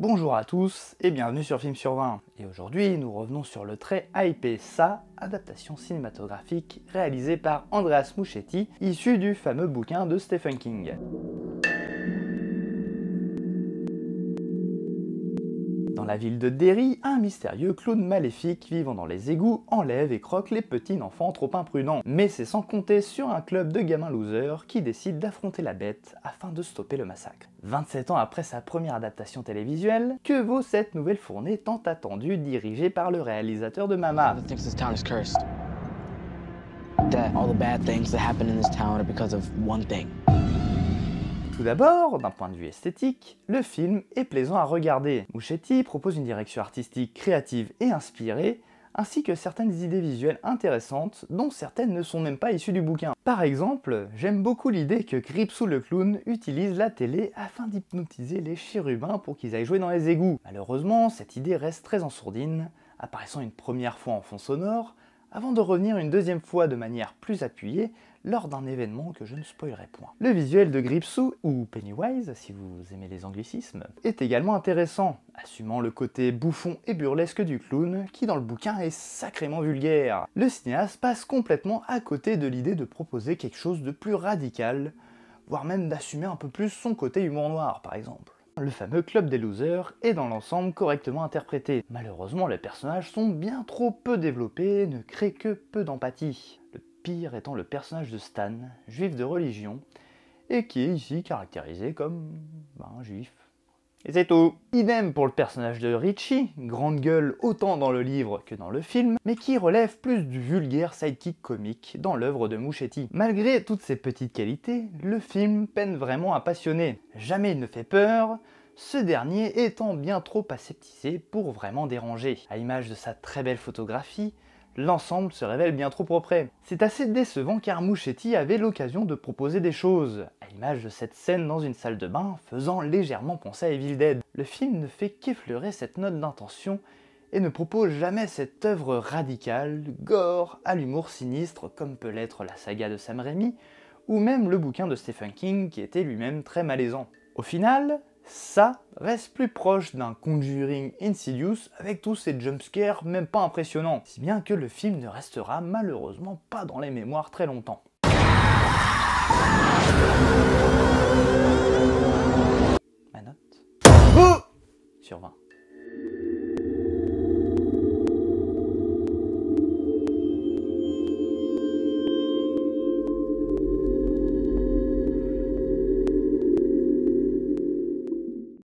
Bonjour à tous et bienvenue sur Film sur 20. Et aujourd'hui, nous revenons sur le très hypé Ça, adaptation cinématographique réalisée par Andreas Muschietti, issu du fameux bouquin de Stephen King. Dans la ville de Derry, un mystérieux clown maléfique vivant dans les égouts enlève et croque les petits enfants trop imprudents. Mais c'est sans compter sur un club de gamins losers qui décide d'affronter la bête afin de stopper le massacre. 27 ans après sa première adaptation télévisuelle, que vaut cette nouvelle fournée tant attendue dirigée par le réalisateur de Mama? Tout d'abord, d'un point de vue esthétique, le film est plaisant à regarder. Muschietti propose une direction artistique créative et inspirée, ainsi que certaines idées visuelles intéressantes, dont certaines ne sont même pas issues du bouquin. Par exemple, j'aime beaucoup l'idée que Gripsou le clown utilise la télé afin d'hypnotiser les chérubins pour qu'ils aillent jouer dans les égouts. Malheureusement, cette idée reste très en sourdine, apparaissant une première fois en fond sonore, avant de revenir une deuxième fois de manière plus appuyée lors d'un événement que je ne spoilerai point. Le visuel de Gripsou, ou Pennywise si vous aimez les anglicismes, est également intéressant, assumant le côté bouffon et burlesque du clown qui dans le bouquin est sacrément vulgaire. Le cinéaste passe complètement à côté de l'idée de proposer quelque chose de plus radical, voire même d'assumer un peu plus son côté humour noir par exemple. Le fameux club des losers est dans l'ensemble correctement interprété. Malheureusement, les personnages sont bien trop peu développés et ne créent que peu d'empathie. Le pire étant le personnage de Stan, juif de religion, et qui est ici caractérisé comme un juif. Et c'est tout. Idem pour le personnage de Richie, grande gueule autant dans le livre que dans le film, mais qui relève plus du vulgaire sidekick comique dans l'œuvre de Muschietti. Malgré toutes ces petites qualités, le film peine vraiment à passionner. Jamais il ne fait peur, ce dernier étant bien trop aseptisé pour vraiment déranger. À l'image de sa très belle photographie, l'ensemble se révèle bien trop propre. C'est assez décevant car Muschietti avait l'occasion de proposer des choses, à l'image de cette scène dans une salle de bain faisant légèrement penser à Evil Dead. Le film ne fait qu'effleurer cette note d'intention et ne propose jamais cette œuvre radicale, gore, à l'humour sinistre comme peut l'être la saga de Sam Raimi, ou même le bouquin de Stephen King qui était lui-même très malaisant. Au final, Ça reste plus proche d'un Conjuring Insidious avec tous ces jumpscares même pas impressionnants, si bien que le film ne restera malheureusement pas dans les mémoires très longtemps. Ma note ? Sur 20.